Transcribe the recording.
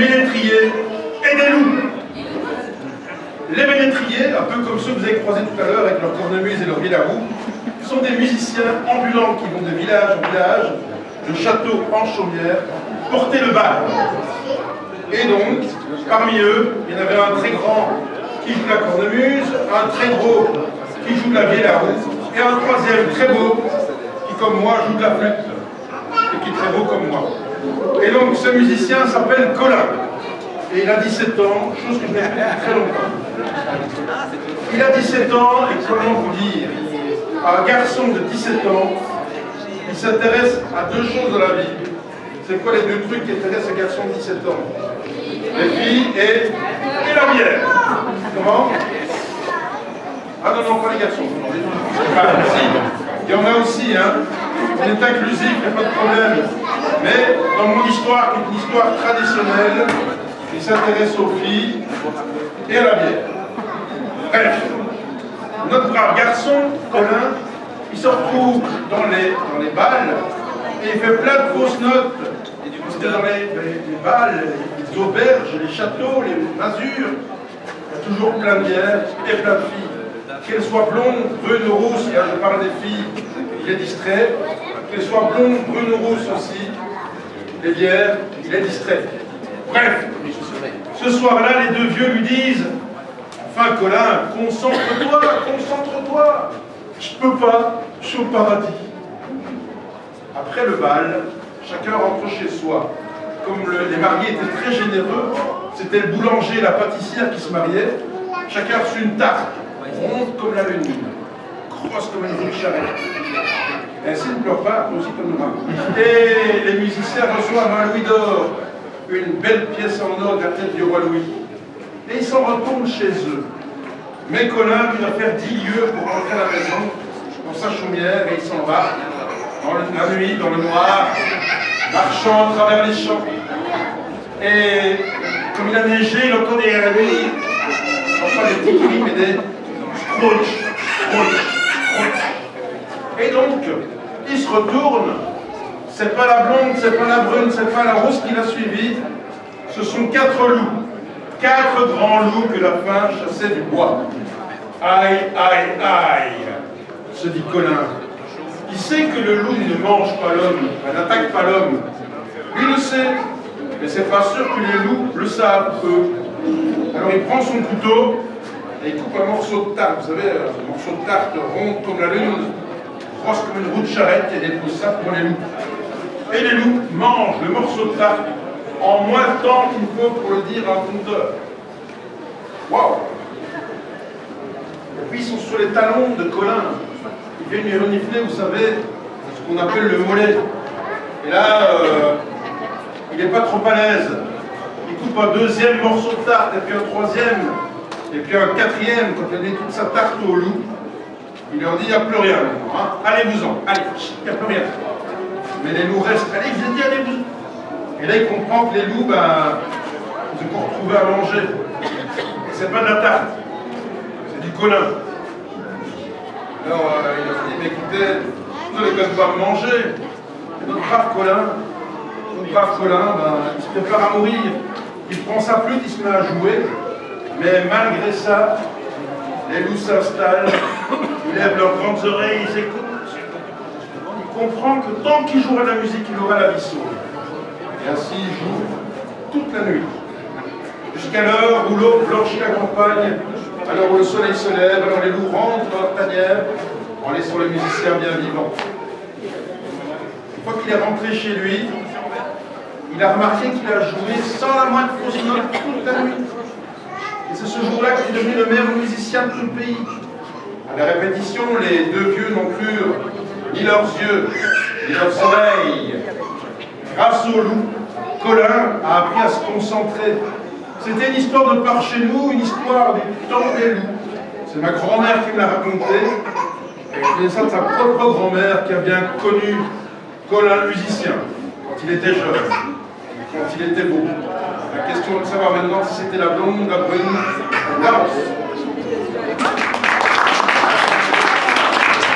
ménétriers et des loups. Les ménétriers, un peu comme ceux que vous avez croisés tout à l'heure avec leur cornemuse et leur vielle à roue, sont des musiciens ambulants qui vont de village en village, de château en chaumière, porter le bal. Et donc, parmi eux, il y en avait un très grand qui joue la cornemuse, un très gros qui joue de la vielle à roue, et un troisième très beau qui, comme moi, joue de la flûte, et qui est très beau comme moi. Et donc, ce musicien s'appelle Colin. Et il a 17 ans, chose que je n'ai pas depuis très longtemps. Il a 17 ans, et comment vous dire, un garçon de 17 ans, il s'intéresse à deux choses dans la vie. C'est quoi les deux trucs qui intéressent un garçon de 17 ans? Les filles et la bière. Comment? Ah non, pas les garçons. Si, il y en a aussi, hein. On est inclusif, il n'y a pas de problème. Mais dans mon histoire, qui est une histoire traditionnelle, il s'intéresse aux filles et à la bière. Bref, notre brave garçon, Colin, il se retrouve dans les balles et il fait plein de fausses notes. C'était dans les balles, les auberges, les châteaux, les masures. Il y a toujours plein de bières et plein de filles. Qu'elles soient blondes, brunes ou rousses, et là je parle des filles, il est distrait. Qu'elles soient blondes, brunes ou rousses aussi, les bières, il est distrait. Bref, ce soir-là, les deux vieux lui disent « Enfin, Colin, concentre-toi, concentre-toi. Je peux pas, je suis au paradis. » Après le bal, chacun rentre chez soi. Comme les mariés étaient très généreux, c'était le boulanger et la pâtissière qui se mariaient. Chacun reçut une tarte, ronde comme la lune, grosse comme une vraie charrette. Ainsi ne pleure pas, aussi comme moi. Et les musiciens reçoivent un louis d'or, une belle pièce en or de la tête du roi Louis. Et ils s'en retournent chez eux. Mais Colin lui doit faire 10 lieues pour rentrer à la maison, dans sa chaumière, et il s'en va, dans la nuit, dans le noir, marchant à travers les champs. Et comme il a neigé, il entend derrière lui, non pas des petits cris, mais des scrunch, scrunch, scrunch. Et donc, il se retourne, c'est pas la blonde, c'est pas la brune, c'est pas la rousse qui l'a suivi, ce sont 4 loups, 4 grands loups que la faim chassait du bois. Aïe, aïe, aïe, se dit Colin. Il sait que le loup ne mange pas l'homme, n'attaque pas l'homme. Lui le sait, mais c'est pas sûr que les loups le savent, eux. Alors il prend son couteau et il coupe un morceau de tarte, vous savez, un morceau de tarte ronde comme la lune, grosse comme une roue de charrette, et dépose ça pour les loups. Et les loups mangent le morceau de tarte en moins de temps qu'il faut pour le dire à un compteur. Waouh! Et puis ils sont sur les talons de Colin. Ils viennent lui renifler, vous savez, ce qu'on appelle le mollet. Et là, il n'est pas trop à l'aise. Il coupe un deuxième morceau de tarte, et puis un troisième, et puis un quatrième, quand il a donné toute sa tarte au loup. Il leur dit, il n'y a plus rien maintenant, hein. Allez-vous-en, allez, il n'y a plus rien. Mais les loups restent, allez, je vous ai dit, allez-vous. Et là, il comprend que les loups, ils ont pour retrouver à manger. C'est pas de la tarte, c'est du Colin. Alors, il leur dit, mais écoutez, vous n'allez quand même pas me manger. Et notre brave Colin, il se prépare à mourir. Il prend sa flûte, il se met à jouer. Mais malgré ça, les loups s'installent, ils lèvent leurs grandes oreilles, ils écoutent. Il comprend que tant qu'il jouera de la musique, il aura la vie sauve. Et ainsi, il joue toute la nuit. Jusqu'à l'heure où l'aube blanchit la campagne, à l'heure où le soleil se lève, alors les loups rentrent dans leur tanière, en laissant les musiciens bien vivants. Une fois qu'il est rentré chez lui, il a remarqué qu'il a joué sans la moindre fausse note toute la nuit. Et c'est ce jour-là qu'il est devenu le meilleur musicien de tout le pays. À la répétition, les deux vieux n'ont crurent ni leurs yeux, ni leurs oreilles. Grâce au loup, Colin a appris à se concentrer. C'était une histoire de par chez nous, une histoire du temps des loups. C'est ma grand-mère qui me l'a raconté. Et je connais ça de sa propre grand-mère qui a bien connu Colin le musicien, quand il était jeune, quand il était beau. La question de savoir maintenant si c'était la blonde, la brune, la rousse.